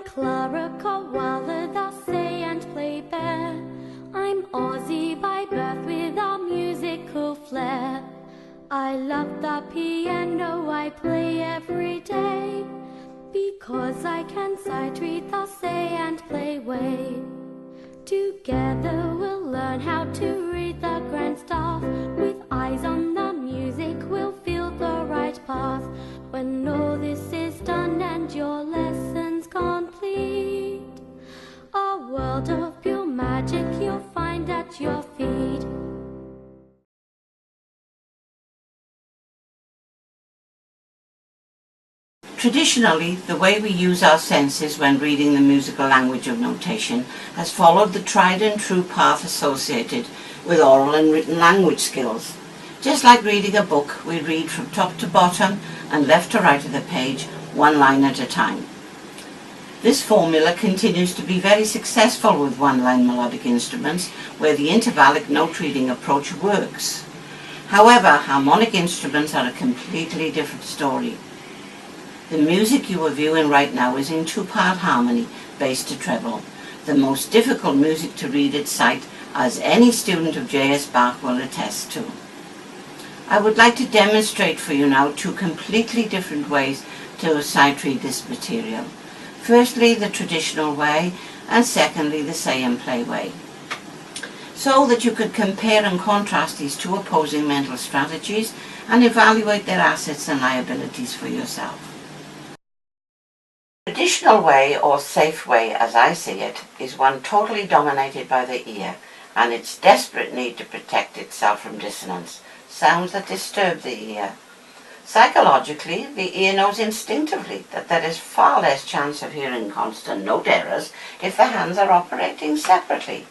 I'm Clara Koala, the say and play bear. I'm Aussie by birth with a musical flair. I love the piano, I play every day, because I can sight read the say and play way. Together we'll learn how to read the grand stuff. With eyes on the music we'll feel the right path. When all this is done and your lesson's complete, a world of pure magic you'll find at your feet. Traditionally, the way we use our senses when reading the musical language of notation has followed the tried and true path associated with oral and written language skills. Just like reading a book, we read from top to bottom and left to right of the page, one line at a time. This formula continues to be very successful with one-line melodic instruments where the intervallic note-reading approach works. However, harmonic instruments are a completely different story. The music you are viewing right now is in two-part harmony, bass to treble, the most difficult music to read at sight, as any student of J.S. Bach will attest to. I would like to demonstrate for you now two completely different ways to sight read this material. Firstly, the traditional way, and secondly, the say and play way, so that you could compare and contrast these two opposing mental strategies and evaluate their assets and liabilities for yourself. The traditional way, or safe way as I see it, is one totally dominated by the ear and its desperate need to protect itself from dissonance, sounds that disturb the ear. Psychologically, the ear knows instinctively that there is far less chance of hearing constant note errors if the hands are operating separately.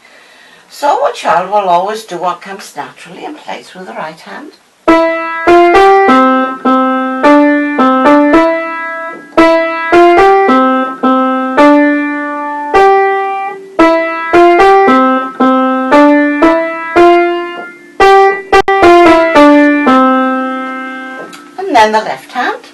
So a child will always do what comes naturally and plays with the right hand. And then the left hand.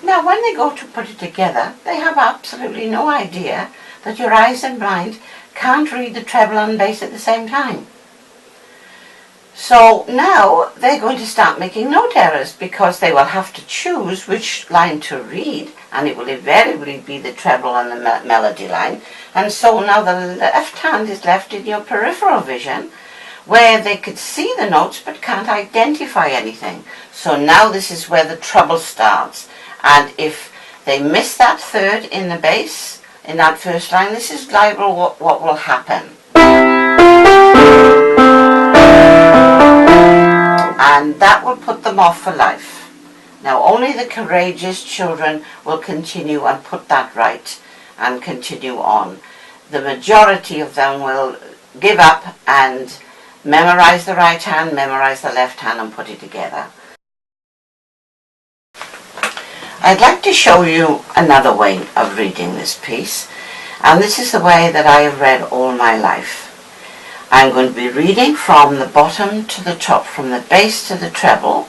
Now when they go to put it together, they have absolutely no idea that your eyes and mind can't read the treble and bass at the same time. So now they're going to start making note errors because they will have to choose which line to read, and it will invariably be the treble and the melody line. And so now the left hand is left in your peripheral vision where they could see the notes but can't identify anything. So now this is where the trouble starts. And if they miss that third in the bass, in that first line, this is liable what will happen. And that will put them off for life. Now only the courageous children will continue and put that right and continue on. The majority of them will give up and memorize the right hand, memorize the left hand and put it together. I'd like to show you another way of reading this piece, and this is the way that I have read all my life. I'm going to be reading from the bottom to the top, from the bass to the treble,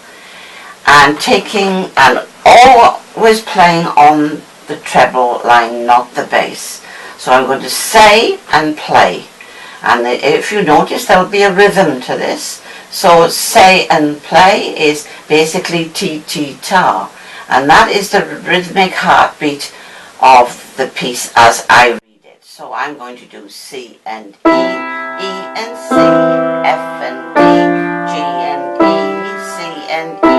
and taking and always playing on the treble line, not the bass. So I'm going to say and play, and if you notice there'll be a rhythm to this. So say and play is basically ti-ti-ta, and that is the rhythmic heartbeat of the piece as I read it. So I'm going to do C and E, E and C, F and D, G and E, C and E,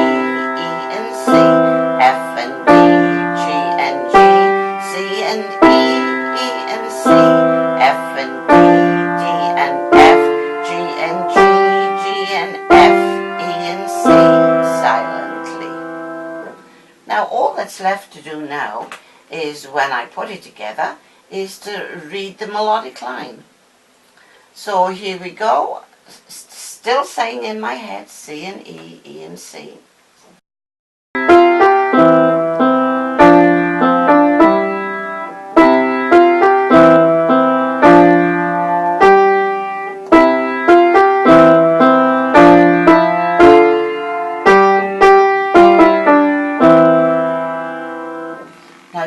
E and C, F and D, G and G, C and E, E and C, F and D, D and F, G and G, G and F, E and C, silently. Now all that's left to do now is, when I put it together, is to read the melodic line. So here we go, still saying in my head C and E, E and C.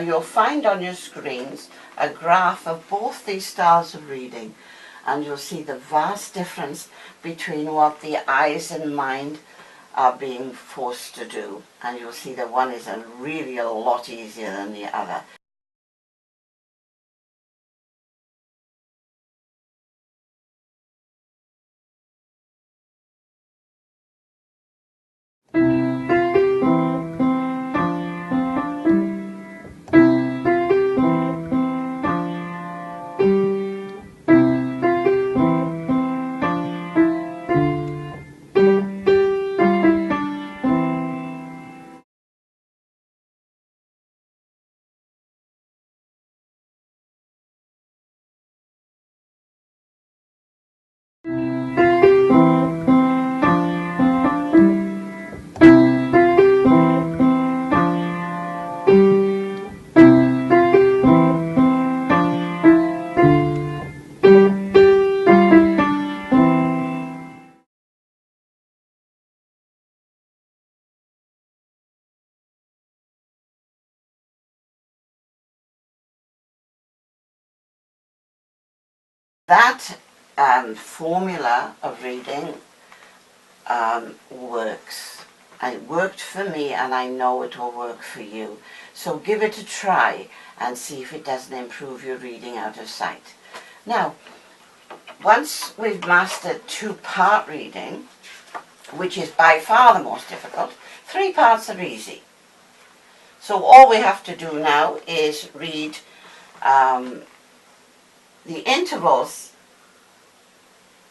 you'll find on your screens a graph of both these styles of reading, and you'll see the vast difference between what the eyes and mind are being forced to do, and you'll see that one is really a lot easier than the other. That formula of reading works. It worked for me, and I know it will work for you. So give it a try and see if it doesn't improve your reading out of sight. Now, once we've mastered 2-part reading, which is by far the most difficult, 3 parts are easy. So all we have to do now is read the intervals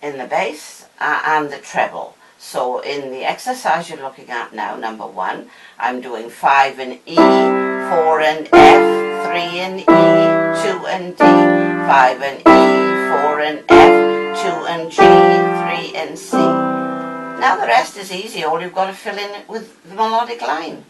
in the bass and the treble. So in the exercise you're looking at now, number 1, I'm doing 5 in E, 4 in F, 3 in E, 2 in D, 5 in E, 4 in F, 2 in G, 3 in C. Now the rest is easy, all you've got to fill in it with the melodic line.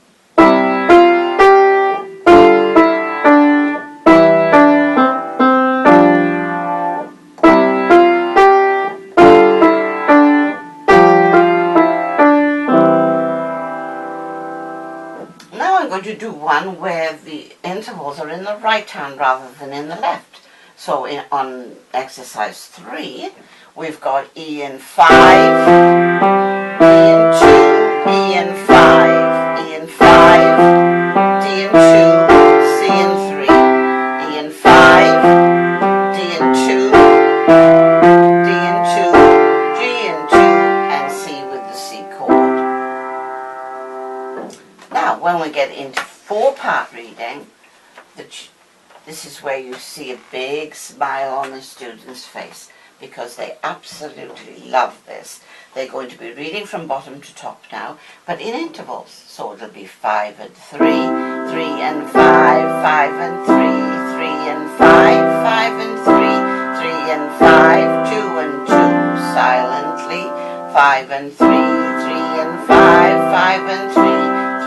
To do one where the intervals are in the right hand rather than in the left. So on exercise 3, we've got E in 5, E in 2, E in 5, E in 5, D in 2, C in 3, E in 5, D in 2, D in 2, G in 2, and C with the C chord. Now, when we get into 4-part reading, this is where you see a big smile on the student's face, because they absolutely love this. They're going to be reading from bottom to top now, but in intervals. So it'll be 5 and 3, 3 and 5, 5 and 3, 3 and 5, 5 and 3, 3 and 5, 2 and 2, silently, 5 and 3, 3 and 5, 5 and 3,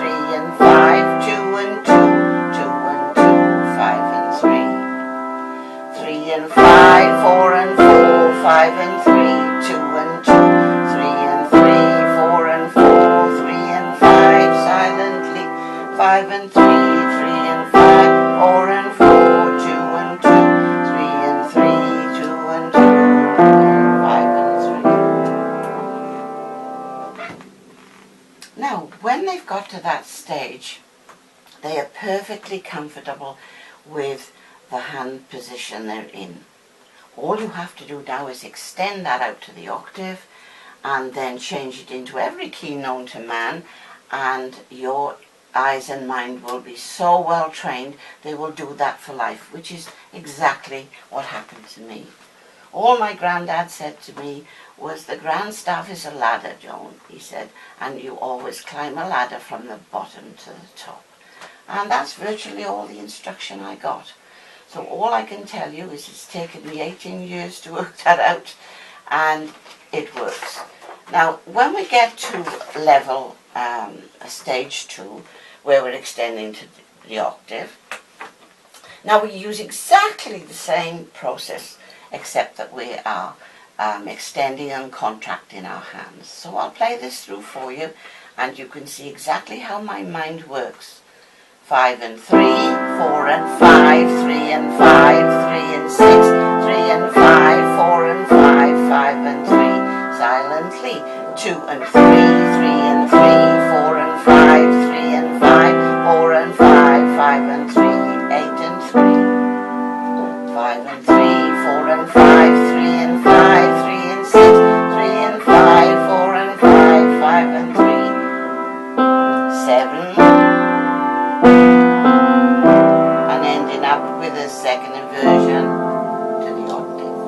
3 and 5, 2 and 2, 2 and 2, 5 and 3, 3 and 5, 4 and 4, 5 and 3, 2 and 2, 3 and 3, 4 and 4, 3 and 5, silently, 5 and 3, 3 and 5, 4 and 4, 2 and 2, 3 and 3, 2 and 2, 5 and 3. Now, when they've got to that stage, they are perfectly comfortable with the hand position they're in. All you have to do now is extend that out to the octave and then change it into every key known to man, and your eyes and mind will be so well trained they will do that for life, which is exactly what happened to me. All my granddad said to me was, the grand staff is a ladder, Joan, he said, and you always climb a ladder from the bottom to the top. And that's virtually all the instruction I got. So all I can tell you is it's taken me 18 years to work that out, and it works. Now, when we get to level stage 2, where we're extending to the octave, now we use exactly the same process, except that we are extending and contracting our hands. So I'll play this through for you, and you can see exactly how my mind works. 5 and 3, 4 and 5, 3 and 5, 3 and 6, 3 and 5, 4 and 5, 5 and 3, silently, 2 and 3, 3 and 3, 4 and 5, 3 and 5, 4 and 5, 5 and 3, 8 and 3, 5 and 3, 4 and 5, 3 and 5, 3 and 6, 3 and 5, 4 and 5, 5 and 3, 7, and ending up with a second inversion to the octave.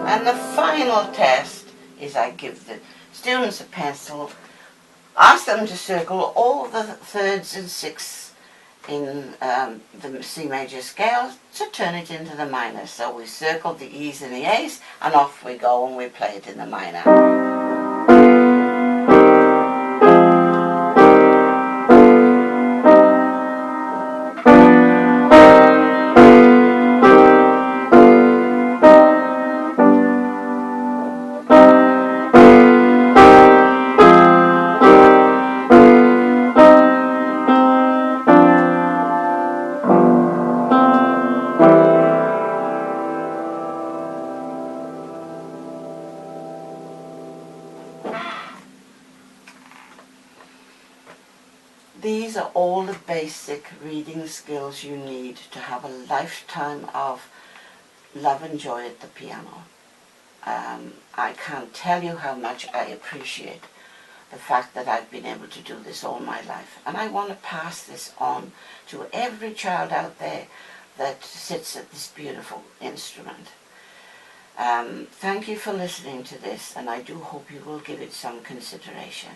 And the final test is I give the students a pencil, ask them to circle all the thirds and sixths in the C major scale to turn it into the minor. So we circle the E's and the A's and off we go and we play it in the minor. These are all the basic reading skills you need to have a lifetime of love and joy at the piano. I can't tell you how much I appreciate the fact that I've been able to do this all my life. And I want to pass this on to every child out there that sits at this beautiful instrument. Thank you for listening to this, and I do hope you will give it some consideration.